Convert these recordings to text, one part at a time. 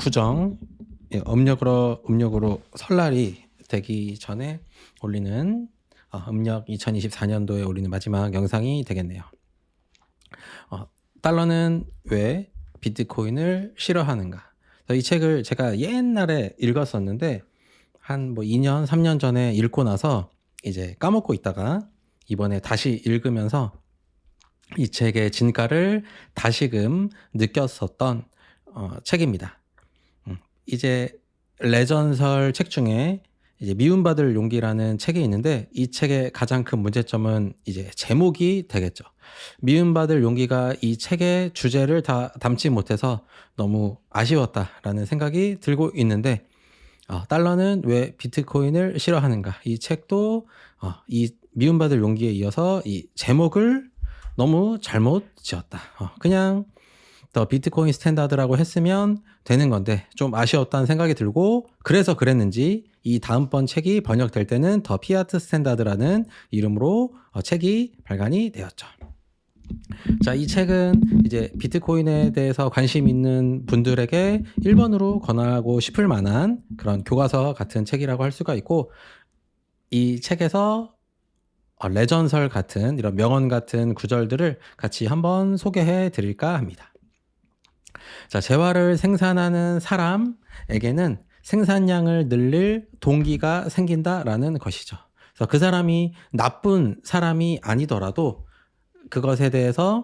구정 음력으로 설날이 되기 전에 올리는 음력 2024년도에 올리는 마지막 영상이 되겠네요. 달러는 왜 비트코인을 싫어하는가? 이 책을 제가 옛날에 읽었었는데 한 2년, 3년 전에 읽고 나서 이제 까먹고 있다가 이번에 다시 읽으면서 이 책의 진가를 다시금 느꼈었던 책입니다. 이제 레전설 책 중에 이제 미움받을 용기라는 책이 있는데 이 책의 가장 큰 문제점은 이제 제목이 되겠죠. 미움받을 용기가 이 책의 주제를 다 담지 못해서 너무 아쉬웠다라는 생각이 들고 있는데 달러는 왜 비트코인을 싫어하는가? 이 책도 이 미움받을 용기에 이어서 이 제목을 너무 잘못 지었다. 그냥 더 비트코인 스탠다드라고 했으면 되는 건데 좀 아쉬웠다는 생각이 들고 그래서 그랬는지 이 다음번 책이 번역될 때는 더 피아트 스탠다드라는 이름으로 책이 발간이 되었죠. 자, 이 책은 이제 비트코인에 대해서 관심 있는 분들에게 1번으로 권하고 싶을 만한 그런 교과서 같은 책이라고 할 수가 있고 이 책에서 레전설 같은 이런 명언 같은 구절들을 같이 한번 소개해 드릴까 합니다. 자, 재화를 생산하는 사람에게는 생산량을 늘릴 동기가 생긴다라는 것이죠. 그래서 그 사람이 나쁜 사람이 아니더라도 그것에 대한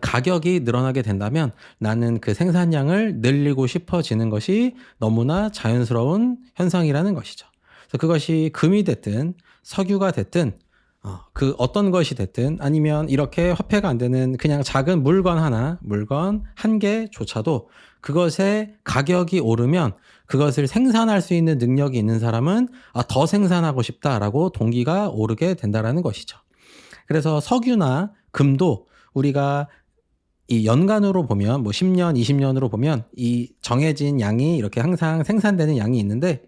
가격이 늘어나게 된다면 나는 그 생산량을 늘리고 싶어지는 것이 너무나 자연스러운 현상이라는 것이죠. 그래서 그것이 금이 됐든 석유가 됐든 그 어떤 것이 됐든 아니면 이렇게 화폐가 안 되는 그냥 작은 물건 한 개조차도 그것의 가격이 오르면 그것을 생산할 수 있는 능력이 있는 사람은 더 생산하고 싶다라고 동기가 오르게 된다라는 것이죠. 그래서 석유나 금도 우리가 이 연간으로 보면 10년, 20년으로 보면 이 정해진 양이 이렇게 항상 생산되는 양이 있는데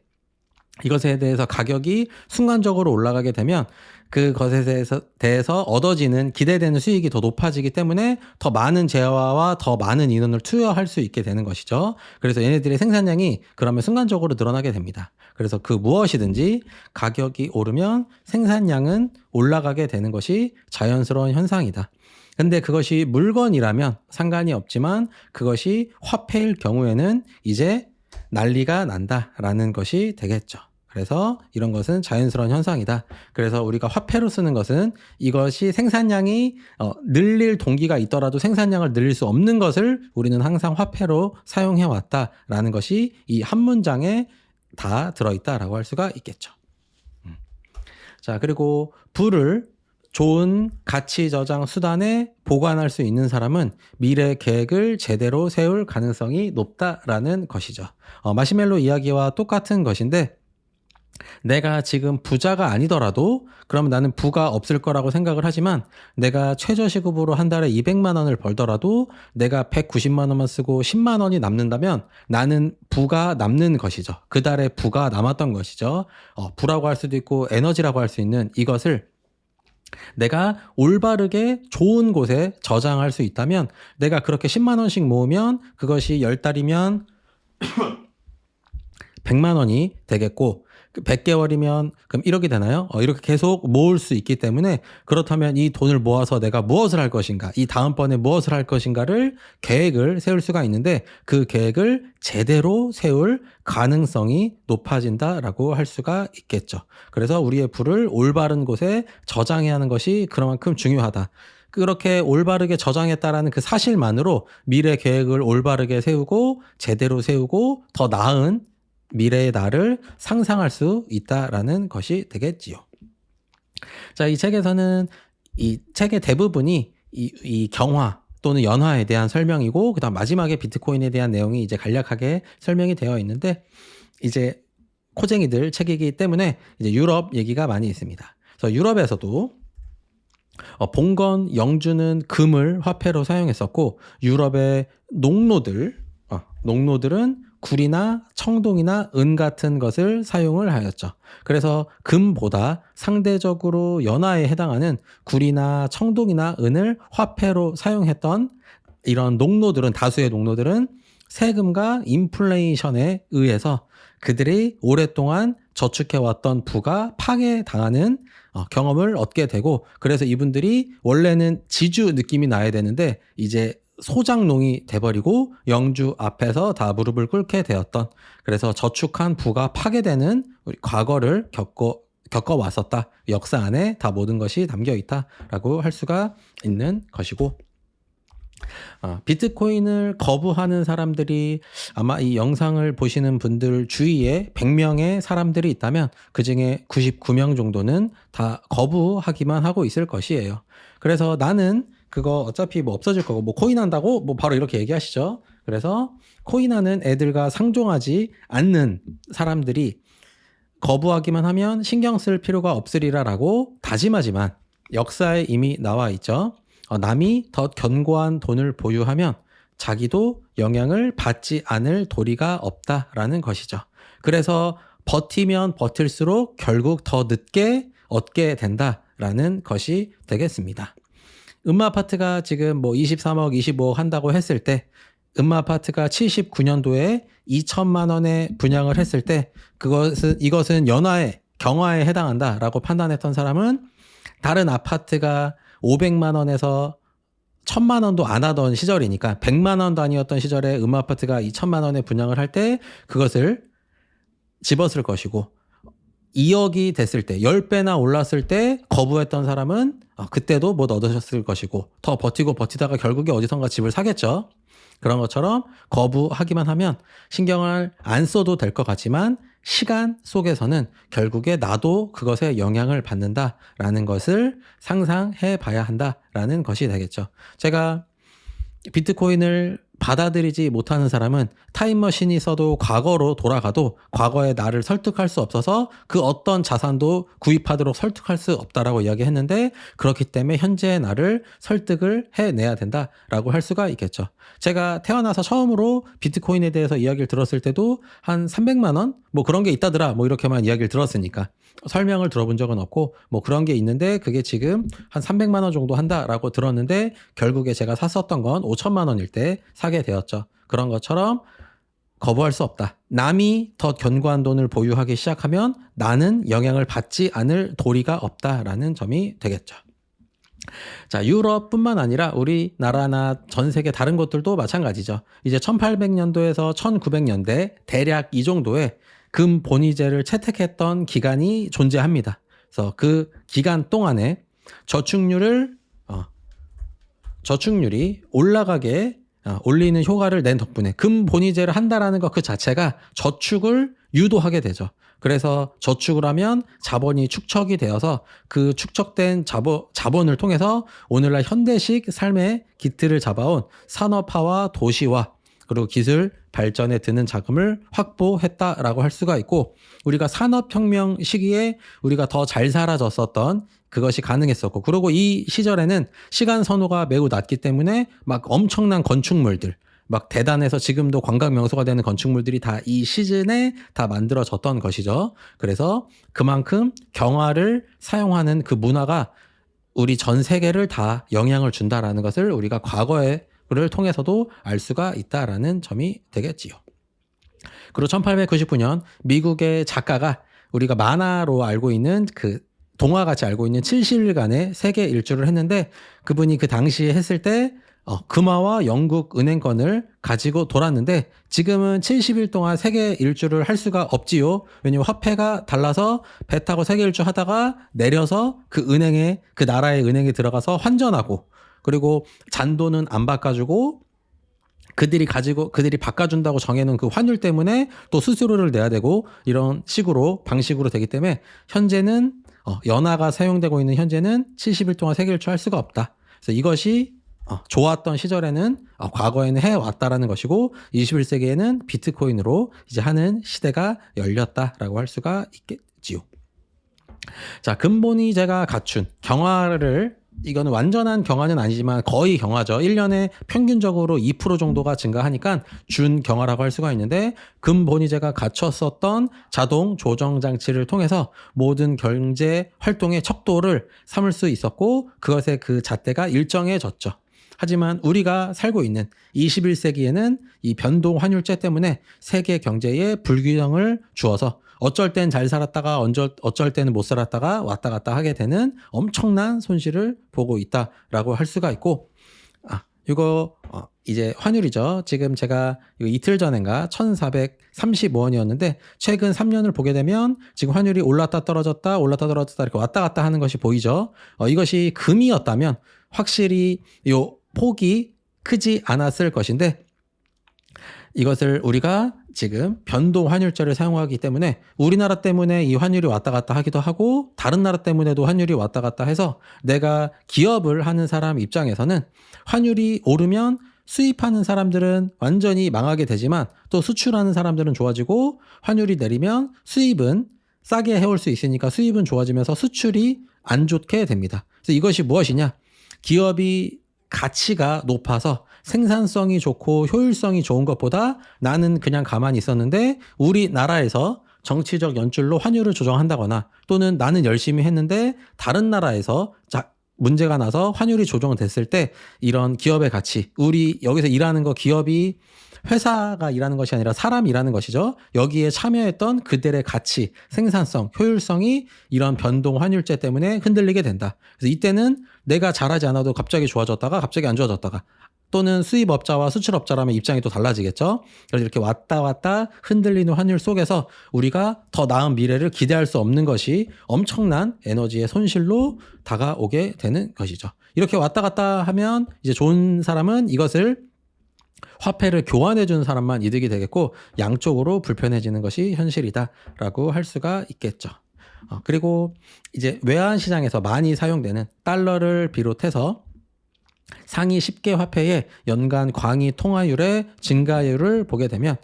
이것에 대해서 가격이 순간적으로 올라가게 되면 그것에 대해서 얻어지는 기대되는 수익이 더 높아지기 때문에 더 많은 재화와 더 많은 인원을 투여할 수 있게 되는 것이죠. 그래서 얘네들의 생산량이 그러면 순간적으로 늘어나게 됩니다. 그래서 그 무엇이든지 가격이 오르면 생산량은 올라가게 되는 것이 자연스러운 현상이다. 근데 그것이 물건이라면 상관이 없지만 그것이 화폐일 경우에는 이제 난리가 난다라는 것이 되겠죠. 그래서 이런 것은 자연스러운 현상이다. 그래서 우리가 화폐로 쓰는 것은 이것이 생산량이 늘릴 동기가 있더라도 생산량을 늘릴 수 없는 것을 우리는 항상 화폐로 사용해 왔다라는 것이 이 한 문장에 다 들어있다라고 할 수가 있겠죠. 자, 그리고 부를 좋은 가치 저장 수단에 보관할 수 있는 사람은 미래 계획을 제대로 세울 가능성이 높다라는 것이죠. 마시멜로 이야기와 똑같은 것인데 내가 지금 부자가 아니더라도 그러면 나는 부가 없을 거라고 생각을 하지만 내가 최저시급으로 한 달에 200만 원을 벌더라도 내가 190만 원만 쓰고 10만 원이 남는다면 나는 부가 남는 것이죠. 그 달에 부가 남았던 것이죠. 부라고 할 수도 있고 에너지라고 할 수 있는 이것을 내가 올바르게 좋은 곳에 저장할 수 있다면 내가 그렇게 10만 원씩 모으면 그것이 10달이면 100만 원이 되겠고 100개월이면 그럼 1억이 되나요? 이렇게 계속 모을 수 있기 때문에 그렇다면 이 돈을 모아서 내가 무엇을 할 것인가 이 다음번에 무엇을 할 것인가를 계획을 세울 수가 있는데 그 계획을 제대로 세울 가능성이 높아진다라고 할 수가 있겠죠. 그래서 우리의 부를 올바른 곳에 저장해야 하는 것이 그만큼 중요하다. 그렇게 올바르게 저장했다라는 그 사실만으로 미래 계획을 올바르게 세우고 제대로 세우고 더 나은 미래의 나를 상상할 수 있다라는 것이 되겠지요. 자, 이 책에서는 이 책의 대부분이 이 경화 또는 연화에 대한 설명이고 그다음 마지막에 비트코인에 대한 내용이 이제 간략하게 설명이 되어 있는데 이제 코쟁이들 책이기 때문에 이제 유럽 얘기가 많이 있습니다. 그래서 유럽에서도 봉건 영주는 금을 화폐로 사용했었고 유럽의 농노들은 굴이나 청동이나 은 같은 것을 사용을 하였죠. 그래서 금보다 상대적으로 연화에 해당하는 굴이나 청동이나 은을 화폐로 사용했던 이런 농노들은 다수의 농노들은 세금과 인플레이션에 의해서 그들이 오랫동안 저축해왔던 부가 파괴당하는 경험을 얻게 되고, 그래서 이분들이 원래는 지주 느낌이 나야 되는데 이제 소장농이 돼버리고 영주 앞에서 다 무릎을 꿇게 되었던, 그래서 저축한 부가 파괴되는 우리 과거를 겪어왔었다. 역사 안에 다 모든 것이 담겨 있다라고 할 수가 있는 것이고, 비트코인을 거부하는 사람들이 아마 이 영상을 보시는 분들 주위에 100명의 사람들이 있다면 그 중에 99명 정도는 다 거부하기만 하고 있을 것이에요. 그래서 나는 그거 어차피 뭐 없어질 거고, 뭐 코인한다고 뭐 바로 이렇게 얘기하시죠. 그래서 코인하는 애들과 상종하지 않는 사람들이 거부하기만 하면 신경 쓸 필요가 없으리라라고 다짐하지만 역사에 이미 나와 있죠. 남이 더 견고한 돈을 보유하면 자기도 영향을 받지 않을 도리가 없다라는 것이죠. 그래서 버티면 버틸수록 결국 더 늦게 얻게 된다라는 것이 되겠습니다. 음마아파트가 지금 뭐 23억, 25억 한다고 했을 때, 음마아파트가 79년도에 2천만 원에 분양을 했을 때 이것은 경화에 해당한다라고 판단했던 사람은, 다른 아파트가 500만 원에서 1000만 원도 안 하던 시절이니까 100만 원 단위였던 시절에 음아파트가 2천만 원에 분양을 할 때 그것을 집었을 것이고, 2억이 됐을 때 10배나 올랐을 때 거부했던 사람은 그때도 못 얻으셨을 것이고, 더 버티다가 결국에 어디선가 집을 사겠죠. 그런 것처럼 거부하기만 하면 신경을 안 써도 될 것 같지만 시간 속에서는 결국에 나도 그것에 영향을 받는다라는 것을 상상해 봐야 한다라는 것이 되겠죠. 제가 비트코인을 받아들이지 못하는 사람은 타임머신이 있어도 과거로 돌아가도 과거의 나를 설득할 수 없어서 그 어떤 자산도 구입하도록 설득할 수 없다라고 이야기했는데, 그렇기 때문에 현재의 나를 설득을 해내야 된다라고 할 수가 있겠죠. 제가 태어나서 처음으로 비트코인에 대해서 이야기를 들었을 때도 한 300만 원? 뭐 그런 게 있다더라. 뭐 이렇게만 이야기를 들었으니까 설명을 들어본 적은 없고, 뭐 그런 게 있는데 그게 지금 한 300만 원 정도 한다라고 들었는데 결국에 제가 샀었던 건 5천만 원일 때 사게 되었죠. 그런 것처럼 거부할 수 없다. 남이 더 견고한 돈을 보유하기 시작하면 나는 영향을 받지 않을 도리가 없다라는 점이 되겠죠. 자, 유럽뿐만 아니라 우리나라나 전 세계 다른 곳들도 마찬가지죠. 이제 1800년도에서 1900년대 대략 이 정도의 금 본위제를 채택했던 기간이 존재합니다. 그래서 그 기간 동안에 저축률이 올라가게 올리는 효과를 낸 덕분에 금 본위제를 한다라는 것 그 자체가 저축을 유도하게 되죠. 그래서 저축을 하면 자본이 축적이 되어서 그 축적된 자본을 통해서 오늘날 현대식 삶의 기틀을 잡아온 산업화와 도시화 그리고 기술 발전에 드는 자금을 확보했다라고 할 수가 있고, 우리가 산업혁명 시기에 우리가 더 잘 살아졌었던 그것이 가능했었고, 그리고 이 시절에는 시간 선호가 매우 낮기 때문에 막 엄청난 건축물들, 막 대단해서 지금도 관광 명소가 되는 건축물들이 다 이 시즌에 다 만들어졌던 것이죠. 그래서 그만큼 경화를 사용하는 그 문화가 우리 전 세계를 다 영향을 준다라는 것을 우리가 과거를 통해서도 알 수가 있다라는 점이 되겠지요. 그리고 1899년 미국의 작가가 우리가 만화로 알고 있는 그 동화같이 알고 있는 70일간의 세계 일주를 했는데, 그분이 그 당시에 했을 때 금화와 영국 은행권을 가지고 돌았는데, 지금은 70일 동안 세계 일주를 할 수가 없지요. 왜냐면 화폐가 달라서 배 타고 세계 일주 하다가 내려서 그 나라의 은행에 들어가서 환전하고, 그리고 잔돈은 안 바꿔주고 그들이 바꿔준다고 정해놓은 그 환율 때문에 또 수수료를 내야 되고, 이런 방식으로 되기 때문에 현재는 연화가 사용되고 있는 현재는 70일 동안 세계 일주 할 수가 없다. 그래서 이것이 좋았던 시절에는 과거에는 해왔다라는 것이고, 21세기에는 비트코인으로 이제 하는 시대가 열렸다라고 할 수가 있겠지요. 자, 금본위제가 갖춘 경화를, 이거는 완전한 경화는 아니지만 거의 경화죠. 1년에 평균적으로 2% 정도가 증가하니까 준경화라고 할 수가 있는데, 금본위제가 갖췄었던 자동 조정 장치를 통해서 모든 경제 활동의 척도를 삼을 수 있었고, 그것의 그 잣대가 일정해졌죠. 하지만 우리가 살고 있는 21세기에는 이 변동 환율제 때문에 세계 경제에 불균형을 주어서 어쩔 땐 잘 살았다가 어쩔 때는 못 살았다가 왔다 갔다 하게 되는 엄청난 손실을 보고 있다라고 할 수가 있고, 이거 이제 환율이죠. 지금 제가 이거 이틀 전인가 1,435원이었는데 최근 3년을 보게 되면 지금 환율이 올랐다 떨어졌다 이렇게 왔다 갔다 하는 것이 보이죠. 이것이 금이었다면 확실히 요 폭이 크지 않았을 것인데, 이것을 우리가 지금 변동 환율제를 사용하기 때문에 우리나라 때문에 이 환율이 왔다 갔다 하기도 하고 다른 나라 때문에도 환율이 왔다 갔다 해서 내가 기업을 하는 사람 입장에서는 환율이 오르면 수입하는 사람들은 완전히 망하게 되지만 또 수출하는 사람들은 좋아지고, 환율이 내리면 수입은 싸게 해올 수 있으니까 수입은 좋아지면서 수출이 안 좋게 됩니다. 그래서 이것이 무엇이냐? 기업이 가치가 높아서 생산성이 좋고 효율성이 좋은 것보다 나는 그냥 가만히 있었는데 우리나라에서 정치적 연줄로 환율을 조정한다거나, 또는 나는 열심히 했는데 다른 나라에서 문제가 나서 환율이 조정됐을 때 이런 기업의 가치, 우리 여기서 일하는 거, 기업이 회사가 일하는 것이 아니라 사람이 일하는 것이죠. 여기에 참여했던 그들의 가치, 생산성, 효율성이 이런 변동 환율제 때문에 흔들리게 된다. 그래서 이때는 내가 잘하지 않아도 갑자기 좋아졌다가 갑자기 안 좋아졌다가, 또는 수입업자와 수출업자라면 입장이 또 달라지겠죠. 그래서 이렇게 왔다 갔다 흔들리는 환율 속에서 우리가 더 나은 미래를 기대할 수 없는 것이 엄청난 에너지의 손실로 다가오게 되는 것이죠. 이렇게 왔다 갔다 하면 이제 좋은 사람은 이것을 화폐를 교환해 주는 사람만 이득이 되겠고, 양쪽으로 불편해지는 것이 현실이다라고 할 수가 있겠죠. 그리고 이제 외환 시장에서 많이 사용되는 달러를 비롯해서 상위 10개 화폐의 연간 광의 통화율의 증가율을 보게 되면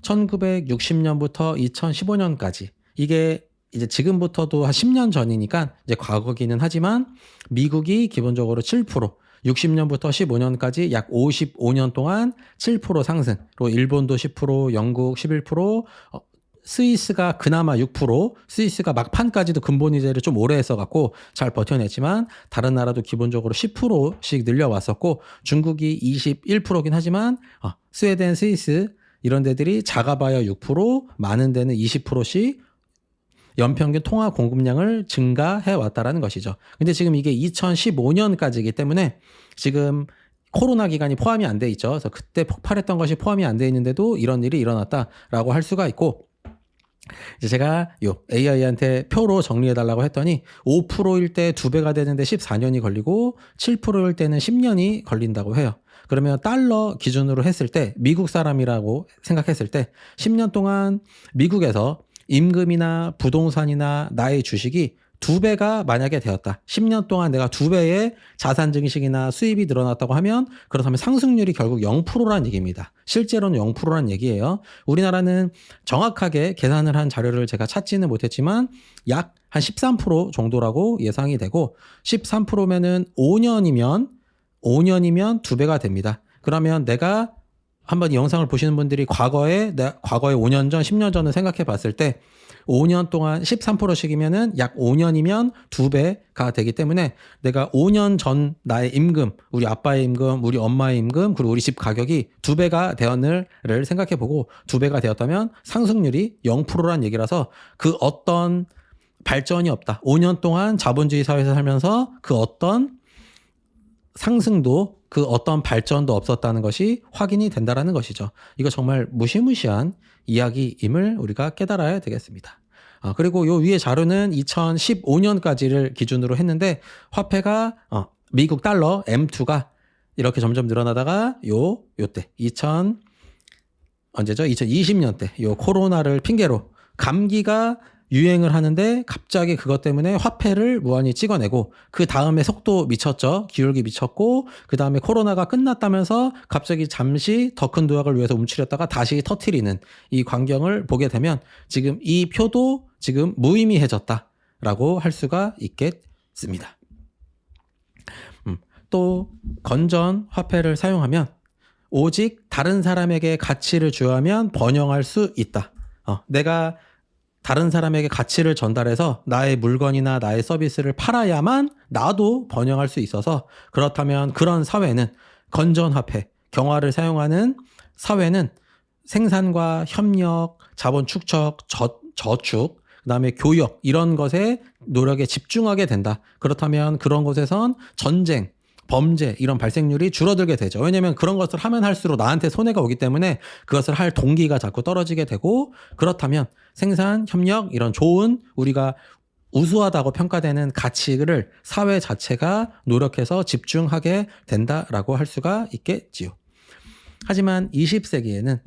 1960년부터 2015년까지, 이게 이제 지금부터도 한 10년 전이니까 이제 과거기는 하지만 미국이 기본적으로 7%, 60년부터 15년까지 약 55년 동안 7% 상승, 그리고 일본도 10%, 영국 11%, 스위스가 그나마 6%, 스위스가 막판까지도 근본이자를 좀 오래 했어갖고 잘 버텨냈지만 다른 나라도 기본적으로 10%씩 늘려왔었고, 중국이 21%긴 하지만 스웨덴, 스위스 이런 데들이 작아봐야 6%, 많은 데는 20%씩 연평균 통화 공급량을 증가해 왔다라는 것이죠. 근데 지금 이게 2015년까지이기 때문에 지금 코로나 기간이 포함이 안 돼 있죠. 그래서 그때 폭발했던 것이 포함이 안 돼 있는데도 이런 일이 일어났다라고 할 수가 있고, 이제 제가 요 AI한테 표로 정리해 달라고 했더니 5%일 때 2배가 되는데 14년이 걸리고 7%일 때는 10년이 걸린다고 해요. 그러면 달러 기준으로 했을 때, 미국 사람이라고 생각했을 때 10년 동안 미국에서 임금이나 부동산이나 나의 주식이 2배가 만약에 되었다. 10년 동안 내가 2배의 자산 증식이나 수입이 늘어났다고 하면, 그렇다면 상승률이 결국 0%란 얘기입니다. 실제로는 0%란 얘기예요. 우리나라는 정확하게 계산을 한 자료를 제가 찾지는 못했지만 약 한 13% 정도라고 예상이 되고, 13%면은 5년이면 2배가 됩니다. 그러면 내가 한번 이 영상을 보시는 분들이 과거에 5년 전, 10년 전을 생각해 봤을 때 5년 동안 13%씩이면은 약 5년이면 2배가 되기 때문에 내가 5년 전 나의 임금, 우리 아빠의 임금, 우리 엄마의 임금, 그리고 우리 집 가격이 2배가 되었는를 생각해 보고 2배가 되었다면 상승률이 0%란 얘기라서 그 어떤 발전이 없다. 5년 동안 자본주의 사회에서 살면서 그 어떤 상승도, 그 어떤 발전도 없었다는 것이 확인이 된다라는 것이죠. 이거 정말 무시무시한 이야기임을 우리가 깨달아야 되겠습니다. 그리고 요 위에 자료는 2015년까지를 기준으로 했는데, 화폐가 미국 달러 M2가 이렇게 점점 늘어나다가 요때 2020년 때 요 코로나를 핑계로 감기가 유행을 하는데 갑자기 그것 때문에 화폐를 무한히 찍어내고, 그 다음에 속도 미쳤죠. 기울기 미쳤고, 그 다음에 코로나가 끝났다면서 갑자기 잠시 더 큰 도약을 위해서 움츠렸다가 다시 터트리는 이 광경을 보게 되면 지금 이 표도 지금 무의미해졌다라고 할 수가 있겠습니다. 또 건전 화폐를 사용하면 오직 다른 사람에게 가치를 주하면 번영할 수 있다. 내가 다른 사람에게 가치를 전달해서 나의 물건이나 나의 서비스를 팔아야만 나도 번영할 수 있어서, 그렇다면 그런 사회는 건전화폐, 경화를 사용하는 사회는 생산과 협력, 자본 축적, 저축, 그다음에 교역 이런 것에 노력에 집중하게 된다. 그렇다면 그런 곳에선 전쟁, 범죄 이런 발생률이 줄어들게 되죠. 왜냐하면 그런 것을 하면 할수록 나한테 손해가 오기 때문에 그것을 할 동기가 자꾸 떨어지게 되고, 그렇다면 생산, 협력 이런 좋은 우리가 우수하다고 평가되는 가치를 사회 자체가 노력해서 집중하게 된다라고 할 수가 있겠지요. 하지만 20세기에는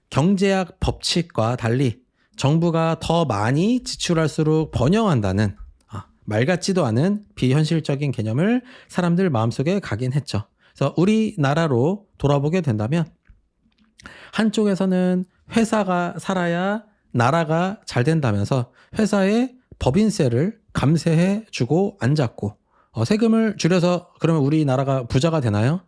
경제학 법칙과 달리 정부가 더 많이 지출할수록 번영한다는 말 같지도 않은 비현실적인 개념을 사람들 마음속에 가긴 했죠. 그래서 우리나라로 돌아보게 된다면 한쪽에서는 회사가 살아야 나라가 잘 된다면서 회사에 법인세를 감세해 주고 앉았고, 세금을 줄여서 그러면 우리나라가 부자가 되나요?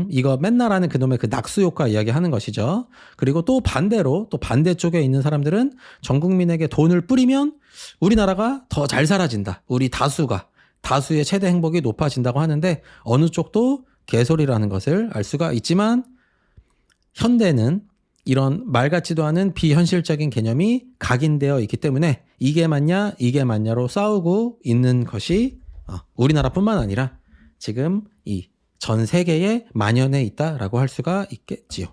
이거 맨날 하는 그놈의 그 낙수 효과 이야기 하는 것이죠. 그리고 또 반대로 또 반대쪽에 있는 사람들은 전 국민에게 돈을 뿌리면 우리나라가 더 잘 살아진다. 우리 다수의 최대 행복이 높아진다고 하는데 어느 쪽도 개소리라는 것을 알 수가 있지만, 현대는 이런 말 같지도 않은 비현실적인 개념이 각인되어 있기 때문에 이게 맞냐 이게 맞냐로 싸우고 있는 것이 우리나라뿐만 아니라 지금 이 전 세계에 만연해 있다라고 할 수가 있겠지요.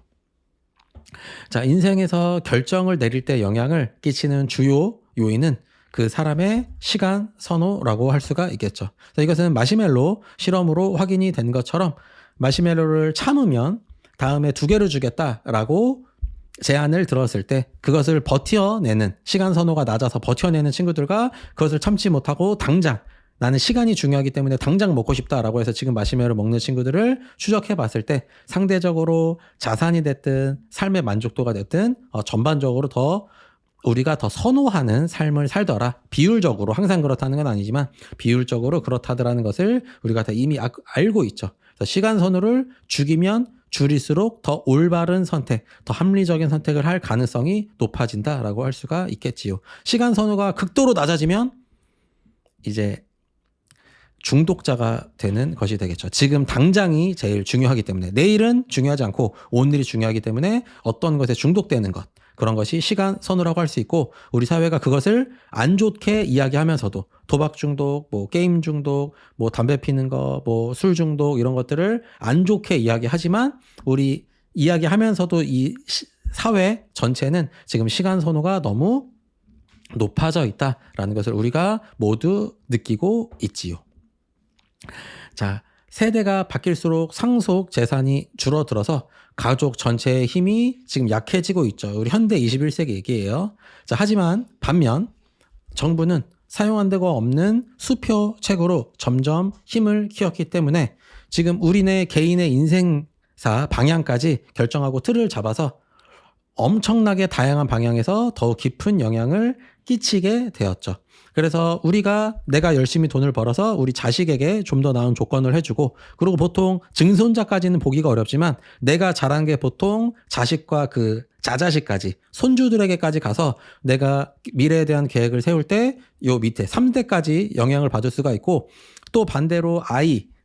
자, 인생에서 결정을 내릴 때 영향을 끼치는 주요 요인은 그 사람의 시간 선호라고 할 수가 있겠죠. 이것은 마시멜로 실험으로 확인이 된 것처럼 마시멜로를 참으면 다음에 2개를 주겠다라고 제안을 들었을 때 그것을 버텨내는, 시간 선호가 낮아서 버텨내는 친구들과 그것을 참지 못하고 당장 나는 시간이 중요하기 때문에 당장 먹고 싶다라고 해서 지금 마시멜로 먹는 친구들을 추적해 봤을 때 상대적으로 자산이 됐든 삶의 만족도가 됐든 전반적으로 더 우리가 더 선호하는 삶을 살더라. 비율적으로 항상 그렇다는 건 아니지만 비율적으로 그렇다더라는 것을 우리가 다 이미 알고 있죠. 그래서 시간 선호를 죽이면 줄일수록 더 올바른 선택, 더 합리적인 선택을 할 가능성이 높아진다라고 할 수가 있겠지요. 시간 선호가 극도로 낮아지면 이제 중독자가 되는 것이 되겠죠. 지금 당장이 제일 중요하기 때문에, 내일은 중요하지 않고 오늘이 중요하기 때문에 어떤 것에 중독되는 것, 그런 것이 시간 선호라고 할 수 있고, 우리 사회가 그것을 안 좋게 이야기하면서도 도박 중독, 뭐 게임 중독, 뭐 담배 피는 거, 뭐 술 중독 이런 것들을 안 좋게 이야기하지만 우리 이야기하면서도 이 사회 전체는 지금 시간 선호가 너무 높아져 있다라는 것을 우리가 모두 느끼고 있지요. 자, 세대가 바뀔수록 상속 재산이 줄어들어서 가족 전체의 힘이 지금 약해지고 있죠. 우리 현대 21세기 얘기예요. 자, 하지만 반면 정부는 사용한 데가 없는 수표책으로 점점 힘을 키웠기 때문에 지금 우리네 개인의 인생사 방향까지 결정하고 틀을 잡아서 엄청나게 다양한 방향에서 더욱 깊은 영향을 끼치게 되었죠. 그래서 내가 열심히 돈을 벌어서 우리 자식에게 좀 더 나은 조건을 해주고, 그리고 보통 증손자까지는 보기가 어렵지만 내가 잘한 게 보통 자식과 그 자자식까지 손주들에게까지 가서 내가 미래에 대한 계획을 세울 때 요 밑에 3대까지 영향을 받을 수가 있고, 또 반대로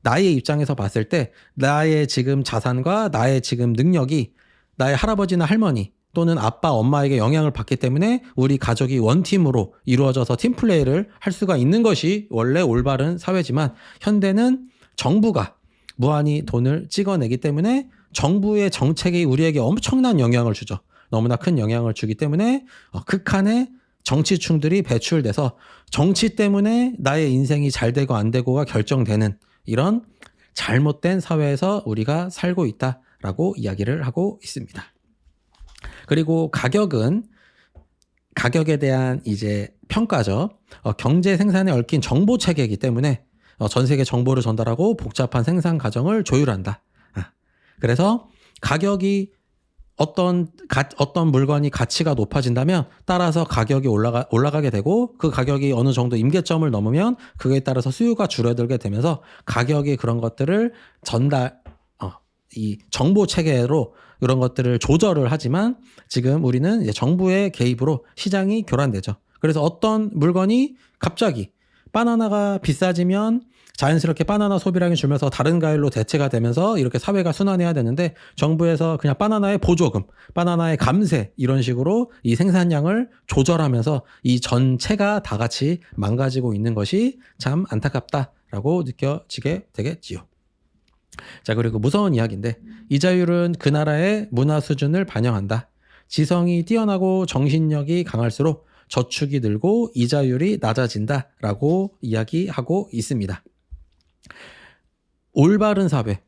나의 입장에서 봤을 때 나의 지금 자산과 나의 지금 능력이 나의 할아버지나 할머니 또는 아빠, 엄마에게 영향을 받기 때문에 우리 가족이 원팀으로 이루어져서 팀플레이를 할 수가 있는 것이 원래 올바른 사회지만, 현대는 정부가 무한히 돈을 찍어내기 때문에 정부의 정책이 우리에게 엄청난 영향을 주죠. 너무나 큰 영향을 주기 때문에 극한의 정치충들이 배출돼서 정치 때문에 나의 인생이 잘 되고 안 되고가 결정되는 이런 잘못된 사회에서 우리가 살고 있다라고 이야기를 하고 있습니다. 그리고 가격에 대한 이제 평가죠. 경제 생산에 얽힌 정보 체계이기 때문에 전 세계 정보를 전달하고 복잡한 생산 과정을 조율한다. 그래서 가격이 어떤 물건이 가치가 높아진다면 따라서 가격이 올라가게 되고, 그 가격이 어느 정도 임계점을 넘으면 그에 따라서 수요가 줄어들게 되면서 가격이 그런 것들을 이 정보 체계로 이런 것들을 조절을 하지만, 지금 우리는 이제 정부의 개입으로 시장이 교란되죠. 그래서 어떤 물건이 갑자기 바나나가 비싸지면 자연스럽게 바나나 소비량이 줄면서 다른 과일로 대체가 되면서 이렇게 사회가 순환해야 되는데 정부에서 그냥 바나나의 보조금, 바나나의 감세 이런 식으로 이 생산량을 조절하면서 이 전체가 다 같이 망가지고 있는 것이 참 안타깝다라고 느껴지게 되겠지요. 자, 그리고 무서운 이야기인데 이자율은 그 나라의 문화 수준을 반영한다. 지성이 뛰어나고 정신력이 강할수록 저축이 늘고 이자율이 낮아진다라고 이야기하고 있습니다. 올바른 사회,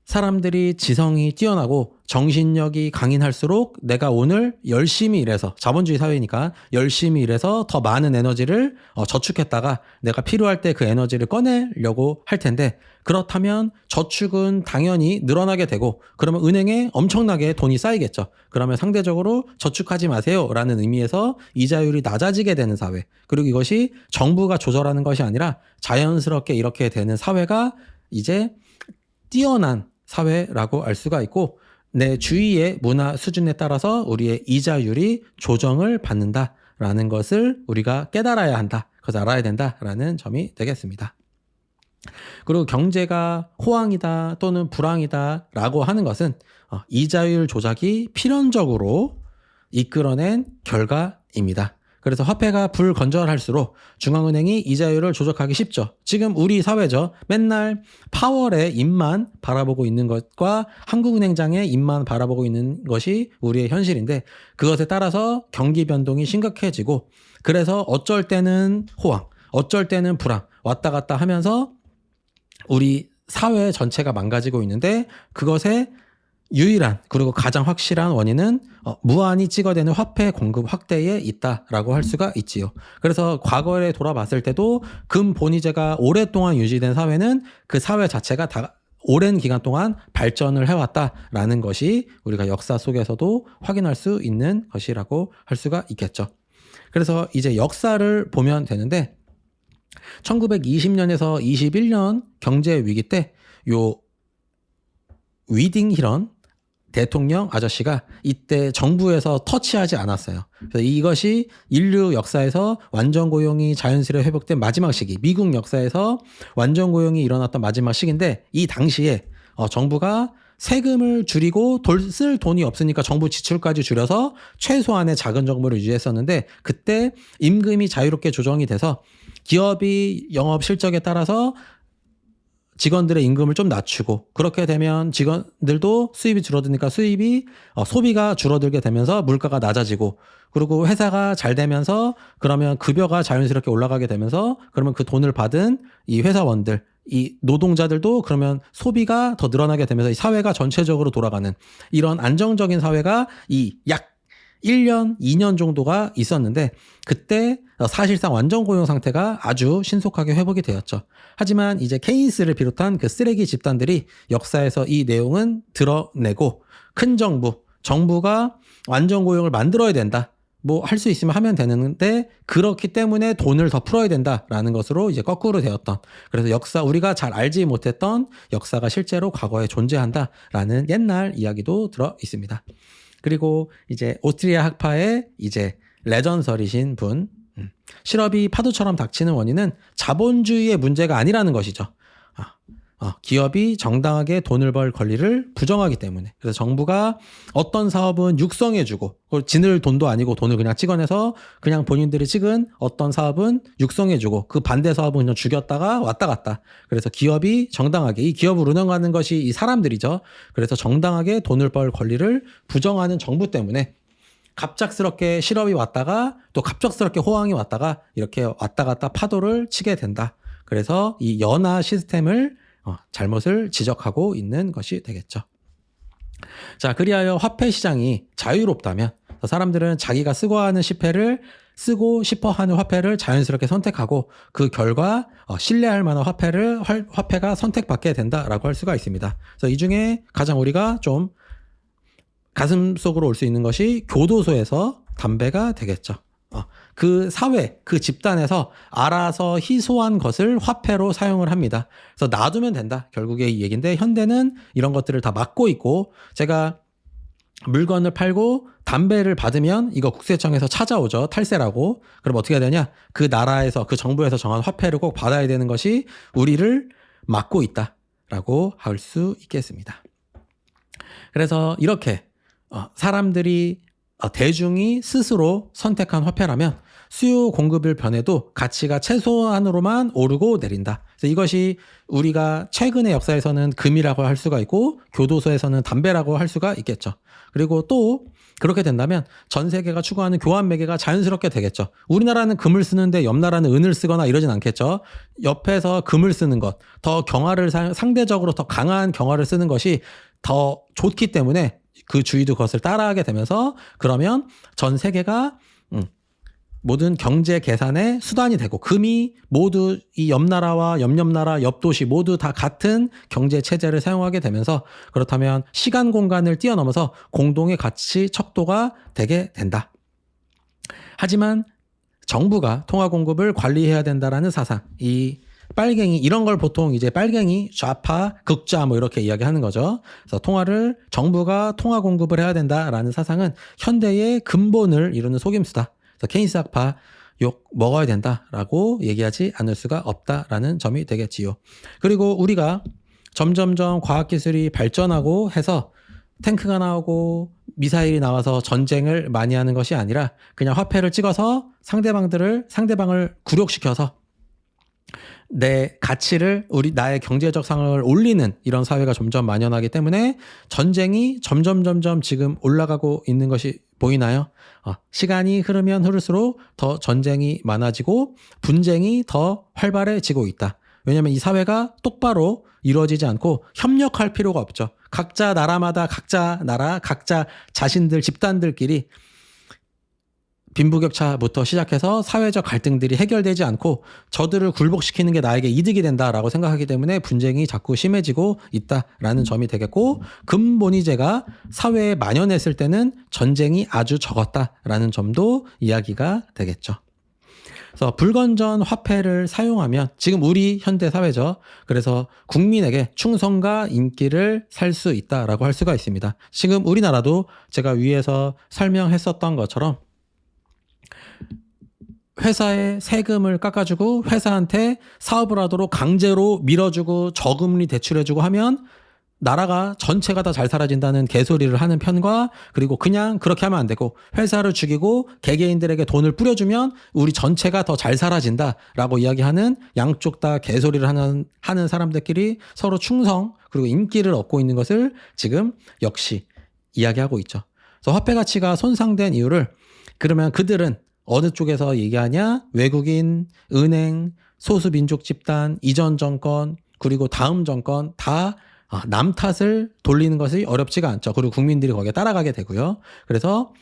사람들이 지성이 뛰어나고 정신력이 강인할수록 내가 오늘 열심히 일해서, 자본주의 사회니까 열심히 일해서 더 많은 에너지를 저축했다가 내가 필요할 때 그 에너지를 꺼내려고 할 텐데, 그렇다면 저축은 당연히 늘어나게 되고 그러면 은행에 엄청나게 돈이 쌓이겠죠. 그러면 상대적으로 저축하지 마세요 라는 의미에서 이자율이 낮아지게 되는 사회, 그리고 이것이 정부가 조절하는 것이 아니라 자연스럽게 이렇게 되는 사회가 이제 뛰어난 사회라고 알 수가 있고, 내 주위의 문화 수준에 따라서 우리의 이자율이 조정을 받는다라는 것을 우리가 깨달아야 한다. 그래서 알아야 된다라는 점이 되겠습니다. 그리고 경제가 호황이다 또는 불황이다라고 하는 것은 이자율 조작이 필연적으로 이끌어낸 결과입니다. 그래서 화폐가 불건전할수록 중앙은행이 이자율을 조작하기 쉽죠. 지금 우리 사회죠. 맨날 파월의 입만 바라보고 있는 것과 한국은행장의 입만 바라보고 있는 것이 우리의 현실인데, 그것에 따라서 경기 변동이 심각해지고, 그래서 어쩔 때는 호황, 어쩔 때는 불황 왔다 갔다 하면서 우리 사회 전체가 망가지고 있는데, 그것에 유일한 그리고 가장 확실한 원인은 무한히 찍어대는 화폐 공급 확대에 있다라고 할 수가 있지요. 그래서 과거에 돌아봤을 때도 금 본위제가 오랫동안 유지된 사회는 그 사회 자체가 다 오랜 기간 동안 발전을 해왔다라는 것이 우리가 역사 속에서도 확인할 수 있는 것이라고 할 수가 있겠죠. 그래서 이제 역사를 보면 되는데 1920년에서 21년 경제 위기 때 요 위딩 히런 대통령 아저씨가 이때 정부에서 터치하지 않았어요. 그래서 이것이 인류 역사에서 완전 고용이 자연스레 회복된 마지막 시기, 미국 역사에서 완전 고용이 일어났던 마지막 시기인데, 이 당시에 정부가 세금을 줄이고 쓸 돈이 없으니까 정부 지출까지 줄여서 최소한의 작은 정부를 유지했었는데, 그때 임금이 자유롭게 조정이 돼서 기업이 영업 실적에 따라서 직원들의 임금을 좀 낮추고, 그렇게 되면 직원들도 수입이 줄어드니까 소비가 줄어들게 되면서 물가가 낮아지고, 그리고 회사가 잘 되면서 그러면 급여가 자연스럽게 올라가게 되면서 그러면 그 돈을 받은 이 회사원들, 이 노동자들도 그러면 소비가 더 늘어나게 되면서 이 사회가 전체적으로 돌아가는 이런 안정적인 사회가 이 약 1년, 2년 정도가 있었는데, 그때 사실상 완전 고용 상태가 아주 신속하게 회복이 되었죠. 하지만 이제 케인스를 비롯한 그 쓰레기 집단들이 역사에서 이 내용은 드러내고, 큰 정부가 완전 고용을 만들어야 된다. 뭐 할 수 있으면 하면 되는데, 그렇기 때문에 돈을 더 풀어야 된다라는 것으로 이제 거꾸로 되었던, 그래서 우리가 잘 알지 못했던 역사가 실제로 과거에 존재한다라는 옛날 이야기도 들어 있습니다. 그리고 이제 오스트리아 학파의 이제 레전설이신 분, 실업이 파도처럼 닥치는 원인은 자본주의의 문제가 아니라는 것이죠. 기업이 정당하게 돈을 벌 권리를 부정하기 때문에. 그래서 정부가 어떤 사업은 육성해주고, 지늘 돈도 아니고 돈을 그냥 찍어내서 그냥 본인들이 찍은 어떤 사업은 육성해주고, 그 반대 사업은 그냥 죽였다가 왔다 갔다. 그래서 기업이 정당하게, 이 기업을 운영하는 것이 이 사람들이죠. 그래서 정당하게 돈을 벌 권리를 부정하는 정부 때문에 갑작스럽게 실업이 왔다가 또 갑작스럽게 호황이 왔다가 이렇게 왔다 갔다 파도를 치게 된다. 그래서 이 연화 시스템을 잘못을 지적하고 있는 것이 되겠죠. 자, 그리하여 화폐 시장이 자유롭다면 사람들은 자기가 쓰고 싶어 하는 화폐를 자연스럽게 선택하고, 그 결과 신뢰할 만한 화폐가 선택받게 된다라고 할 수가 있습니다. 그래서 이 중에 가장 우리가 좀 가슴 속으로 올 수 있는 것이 교도소에서 담배가 되겠죠. 그 사회, 그 집단에서 알아서 희소한 것을 화폐로 사용을 합니다. 그래서 놔두면 된다. 결국에 이 얘기인데, 현대는 이런 것들을 다 막고 있고, 제가 물건을 팔고 담배를 받으면 이거 국세청에서 찾아오죠. 탈세라고. 그럼 어떻게 해야 되냐? 그 나라에서 그 정부에서 정한 화폐를 꼭 받아야 되는 것이 우리를 막고 있다라고 할 수 있겠습니다. 그래서 이렇게 사람들이 대중이 스스로 선택한 화폐라면 수요 공급을 변해도 가치가 최소한으로만 오르고 내린다. 그래서 이것이 우리가 최근의 역사에서는 금이라고 할 수가 있고 교도소에서는 담배라고 할 수가 있겠죠. 그리고 또 그렇게 된다면 전 세계가 추구하는 교환 매개가 자연스럽게 되겠죠. 우리나라는 금을 쓰는데 옆 나라는 은을 쓰거나 이러진 않겠죠. 옆에서 금을 쓰는 것, 더 경화를 상대적으로 더 강한 경화를 쓰는 것이 더 좋기 때문에 그 주의도 그것을 따라하게 되면서 그러면 전 세계가 모든 경제 계산의 수단이 되고 금이 모두 이 옆나라와 옆나라, 옆도시 모두 다 같은 경제 체제를 사용하게 되면서 그렇다면 시간 공간을 뛰어넘어서 공동의 가치 척도가 되게 된다. 하지만 정부가 통화 공급을 관리해야 된다라는 사상, 이 빨갱이 이런 걸 보통 이제 빨갱이, 좌파, 극좌 뭐 이렇게 이야기하는 거죠. 그래서 정부가 통화 공급을 해야 된다라는 사상은 현대의 근본을 이루는 속임수다. 그래서 케인스 학파 욕 먹어야 된다라고 얘기하지 않을 수가 없다라는 점이 되겠지요. 그리고 우리가 점점점 과학기술이 발전하고 해서 탱크가 나오고 미사일이 나와서 전쟁을 많이 하는 것이 아니라 그냥 화폐를 찍어서 상대방을 굴욕시켜서 내 가치를 나의 경제적 상황을 올리는 이런 사회가 점점 만연하기 때문에 전쟁이 점점 지금 올라가고 있는 것이 보이나요? 시간이 흐르면 흐를수록 더 전쟁이 많아지고 분쟁이 더 활발해지고 있다. 왜냐하면 이 사회가 똑바로 이루어지지 않고 협력할 필요가 없죠. 각자 나라마다 각자 자신들 집단들끼리 빈부격차부터 시작해서 사회적 갈등들이 해결되지 않고 저들을 굴복시키는 게 나에게 이득이 된다라고 생각하기 때문에 분쟁이 자꾸 심해지고 있다라는 점이 되겠고 금본위제가 사회에 만연했을 때는 전쟁이 아주 적었다라는 점도 이야기가 되겠죠. 그래서 불건전 화폐를 사용하면 지금 우리 현대 사회죠. 그래서 국민에게 충성과 인기를 살 수 있다라고 할 수가 있습니다. 지금 우리나라도 제가 위에서 설명했었던 것처럼 회사에 세금을 깎아주고 회사한테 사업을 하도록 강제로 밀어주고 저금리 대출해주고 하면 나라가 전체가 다 잘 살아진다는 개소리를 하는 편과 그리고 그냥 그렇게 하면 안 되고 회사를 죽이고 개개인들에게 돈을 뿌려주면 우리 전체가 더 잘 살아진다라고 이야기하는 양쪽 다 개소리를 하는 사람들끼리 서로 충성 그리고 인기를 얻고 있는 것을 지금 역시 이야기하고 있죠. 그래서 화폐 가치가 손상된 이유를 그러면 그들은 어느 쪽에서 얘기하냐? 외국인, 은행, 소수민족 집단, 이전 정권, 그리고 다음 정권 다 남 탓을 돌리는 것이 어렵지가 않죠. 그리고 국민들이 거기에 따라가게 되고요. 그래서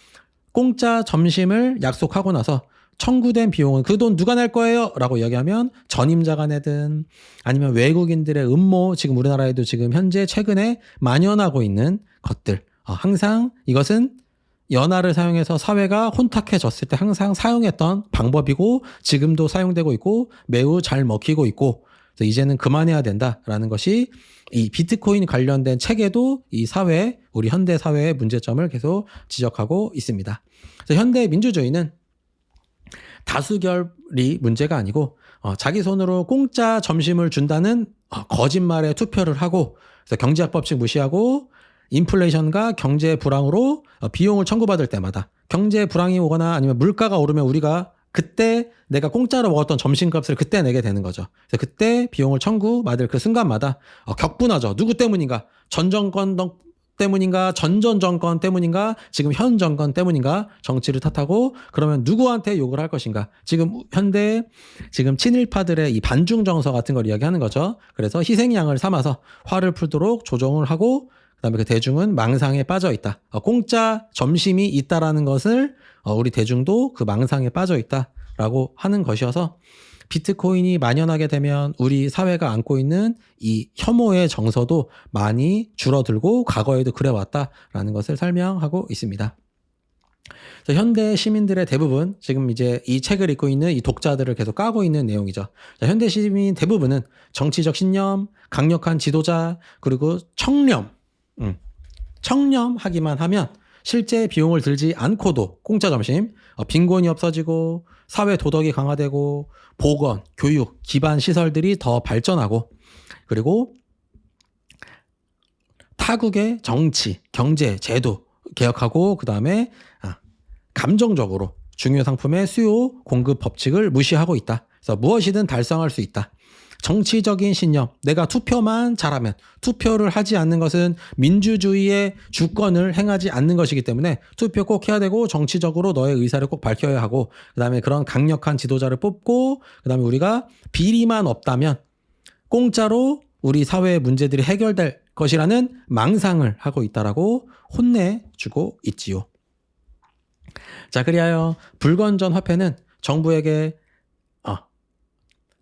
공짜 점심을 약속하고 나서 청구된 비용은 그 돈 누가 낼 거예요? 라고 이야기하면 전임자가 내든 아니면 외국인들의 음모 지금 우리나라에도 지금 현재 최근에 만연하고 있는 것들 항상 이것은 연화를 사용해서 사회가 혼탁해졌을 때 항상 사용했던 방법이고 지금도 사용되고 있고 매우 잘 먹히고 있고 그래서 이제는 그만해야 된다라는 것이 이 비트코인 관련된 책에도 이 사회, 우리 현대 사회의 문제점을 계속 지적하고 있습니다. 그래서 현대 민주주의는 다수결이 문제가 아니고 자기 손으로 공짜 점심을 준다는 거짓말에 투표를 하고 그래서 경제학 법칙 무시하고 인플레이션과 경제 불황으로 비용을 청구받을 때마다 경제 불황이 오거나 아니면 물가가 오르면 우리가 그때 내가 공짜로 먹었던 점심값을 그때 내게 되는 거죠. 그래서 그때 비용을 청구받을 그 순간마다 격분하죠. 누구 때문인가? 전 정권 때문인가? 전전 정권 때문인가? 지금 현 정권 때문인가? 정치를 탓하고 그러면 누구한테 욕을 할 것인가? 지금 지금 친일파들의 이 반중 정서 같은 걸 이야기하는 거죠. 그래서 희생양을 삼아서 화를 풀도록 조종을 하고 그다음에 그 대중은 망상에 빠져 있다. 공짜 점심이 있다라는 것을 우리 대중도 그 망상에 빠져 있다라고 하는 것이어서 비트코인이 만연하게 되면 우리 사회가 안고 있는 이 혐오의 정서도 많이 줄어들고 과거에도 그래왔다라는 것을 설명하고 있습니다. 그래서 현대 시민들의 대부분 지금 이제 이 책을 읽고 있는 이 독자들을 계속 까고 있는 내용이죠. 현대 시민 대부분은 정치적 신념, 강력한 지도자 그리고 청렴하기만 하면 실제 비용을 들지 않고도 공짜 점심, 빈곤이 없어지고 사회 도덕이 강화되고 보건, 교육, 기반 시설들이 더 발전하고 그리고 타국의 정치, 경제, 제도 개혁하고 그다음에 감정적으로 중요 상품의 수요, 공급 법칙을 무시하고 있다. 그래서 무엇이든 달성할 수 있다. 정치적인 신념, 내가 투표만 잘하면 투표를 하지 않는 것은 민주주의의 주권을 행하지 않는 것이기 때문에 투표 꼭 해야 되고 정치적으로 너의 의사를 꼭 밝혀야 하고 그다음에 그런 강력한 지도자를 뽑고 그다음에 우리가 비리만 없다면 공짜로 우리 사회의 문제들이 해결될 것이라는 망상을 하고 있다라고 혼내주고 있지요. 자, 그리하여 불건전 화폐는 정부에게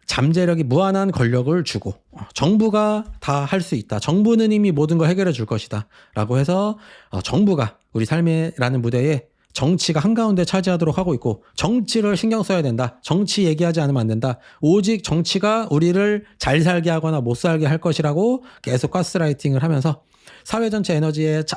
잠재력이 무한한 권력을 주고 정부가 다 할 수 있다. 정부는 이미 모든 걸 해결해 줄 것이다. 라고 해서 정부가 우리 삶이라는 무대에 정치가 한가운데 차지하도록 하고 있고 정치를 신경 써야 된다. 정치 얘기하지 않으면 안 된다. 오직 정치가 우리를 잘 살게 하거나 못 살게 할 것이라고 계속 가스라이팅을 하면서 사회 전체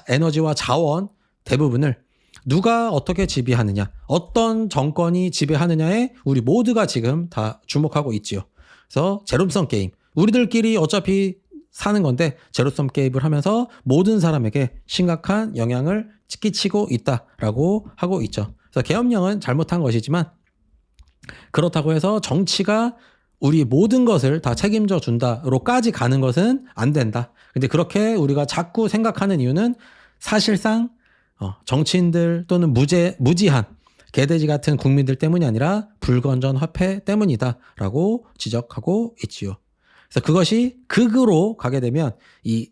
에너지와 자원 대부분을 누가 어떻게 지배하느냐, 어떤 정권이 지배하느냐에 우리 모두가 지금 다 주목하고 있지요. 그래서 제로섬 게임, 우리들끼리 어차피 사는 건데 제로섬 게임을 하면서 모든 사람에게 심각한 영향을 끼치고 있다라고 하고 있죠. 그래서 계엄령은 잘못한 것이지만 그렇다고 해서 정치가 우리 모든 것을 다 책임져 준다로까지 가는 것은 안 된다. 근데 그렇게 우리가 자꾸 생각하는 이유는 사실상 정치인들 또는 무지한 개돼지 같은 국민들 때문이 아니라 불건전 화폐 때문이다라고 지적하고 있지요. 그래서 그것이 극으로 가게 되면 이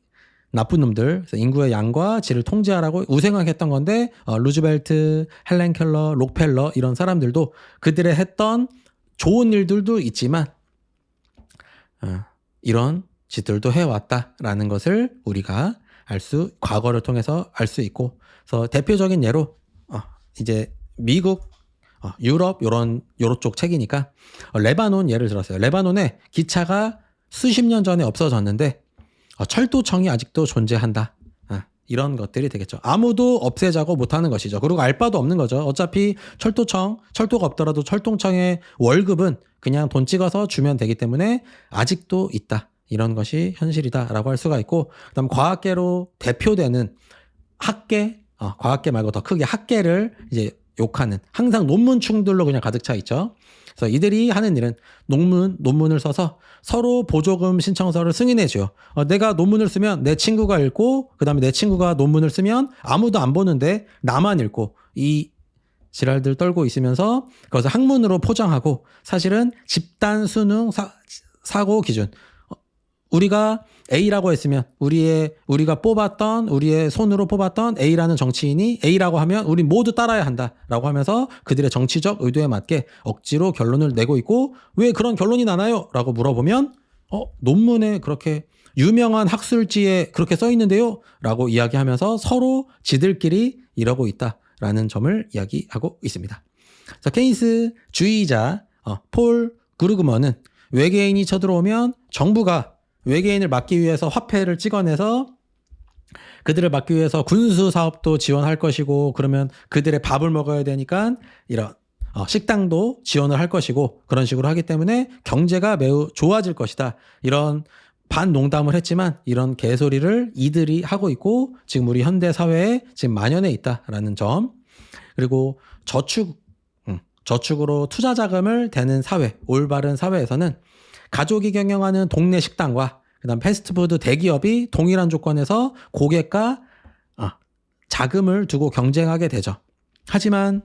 나쁜 놈들, 그래서 인구의 양과 질을 통제하라고 우생하게 했던 건데 루즈벨트, 헬렌 켈러, 록펠러 이런 사람들도 그들의 했던 좋은 일들도 있지만 이런 짓들도 해왔다라는 것을 우리가 과거를 통해서 알 수 있고, 그래서 대표적인 예로 이제 미국, 유럽 요쪽 책이니까 레바논 예를 들었어요. 레바논에 기차가 수십 년 전에 없어졌는데 철도청이 아직도 존재한다. 이런 것들이 되겠죠. 아무도 없애자고 못하는 것이죠. 그리고 알 바도 없는 거죠. 어차피 철도가 없더라도 철도청의 월급은 그냥 돈 찍어서 주면 되기 때문에 아직도 있다. 이런 것이 현실이다라고 할 수가 있고, 그다음 과학계로 대표되는 학계, 과학계 말고 더 크게 학계를 이제 욕하는, 항상 논문충들로 그냥 가득 차 있죠. 그래서 이들이 하는 일은 논문을 써서 서로 보조금 신청서를 승인해줘요. 내가 논문을 쓰면 내 친구가 읽고, 그 다음에 내 친구가 논문을 쓰면 아무도 안 보는데 나만 읽고, 이 지랄들 떨고 있으면서 그것을 학문으로 포장하고, 사실은 집단 수능 사고 기준, 우리가 A라고 했으면 우리가 뽑았던, 우리의 손으로 뽑았던 A라는 정치인이 A라고 하면 우리 모두 따라야 한다라고 하면서 그들의 정치적 의도에 맞게 억지로 결론을 내고 있고, 왜 그런 결론이 나나요? 라고 물어보면 논문에 그렇게 유명한 학술지에 그렇게 써 있는데요? 라고 이야기하면서 서로 지들끼리 이러고 있다라는 점을 이야기하고 있습니다. 그래서 케인스주의자 폴 그루그먼은 외계인이 쳐들어오면 정부가 외계인을 막기 위해서 화폐를 찍어내서 그들을 막기 위해서 군수 사업도 지원할 것이고, 그러면 그들의 밥을 먹어야 되니까 이런 식당도 지원을 할 것이고, 그런 식으로 하기 때문에 경제가 매우 좋아질 것이다. 이런 반농담을 했지만 이런 개소리를 이들이 하고 있고 지금 우리 현대 사회에 지금 만연해 있다라는 점. 그리고 저축으로 투자 자금을 대는 사회, 올바른 사회에서는 가족이 경영하는 동네 식당과 그다음 패스트푸드 대기업이 동일한 조건에서 고객과 자금을 두고 경쟁하게 되죠. 하지만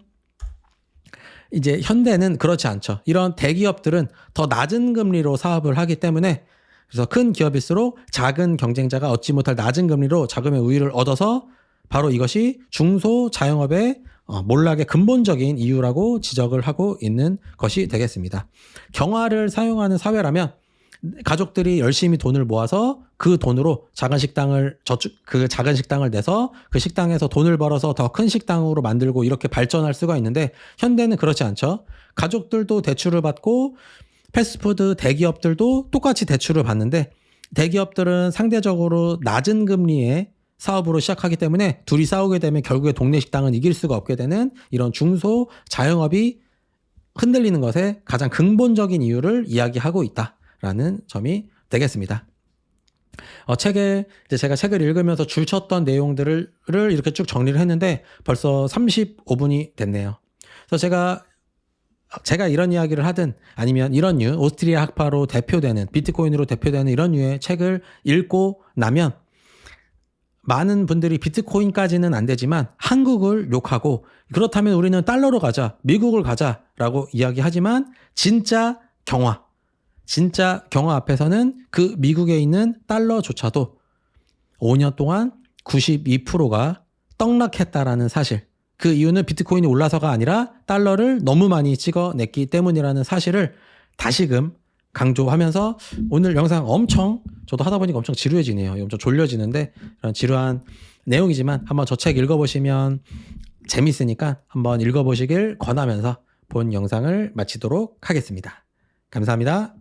이제 현대는 그렇지 않죠. 이런 대기업들은 더 낮은 금리로 사업을 하기 때문에, 그래서 큰 기업일수록 작은 경쟁자가 얻지 못할 낮은 금리로 자금의 우위를 얻어서 바로 이것이 중소자영업의 몰락의 근본적인 이유라고 지적을 하고 있는 것이 되겠습니다. 경화를 사용하는 사회라면 가족들이 열심히 돈을 모아서 그 돈으로 작은 식당을 내서 그 식당에서 돈을 벌어서 더 큰 식당으로 만들고 이렇게 발전할 수가 있는데, 현대는 그렇지 않죠. 가족들도 대출을 받고 패스트푸드 대기업들도 똑같이 대출을 받는데, 대기업들은 상대적으로 낮은 금리에 사업으로 시작하기 때문에 둘이 싸우게 되면 결국에 동네 식당은 이길 수가 없게 되는 이런 중소 자영업이 흔들리는 것에 가장 근본적인 이유를 이야기하고 있다라는 점이 되겠습니다. 책에 이제 제가 책을 읽으면서 줄쳤던 내용들을 이렇게 쭉 정리를 했는데 벌써 35분이 됐네요. 그래서 제가 이런 이야기를 하든 아니면 이런 류 오스트리아 학파로 대표되는 비트코인으로 대표되는 이런 류의 책을 읽고 나면 많은 분들이 비트코인까지는 안 되지만 한국을 욕하고 그렇다면 우리는 달러로 가자, 미국을 가자라고 이야기하지만 진짜 경화 앞에서는 그 미국에 있는 달러조차도 5년 동안 92%가 떡락했다라는 사실. 그 이유는 비트코인이 올라서가 아니라 달러를 너무 많이 찍어냈기 때문이라는 사실을 다시금 강조하면서 오늘 영상 저도 하다 보니까 엄청 지루해지네요. 엄청 졸려지는데 이런 지루한 내용이지만 한번 저 책 읽어보시면 재밌으니까 한번 읽어보시길 권하면서 본 영상을 마치도록 하겠습니다. 감사합니다.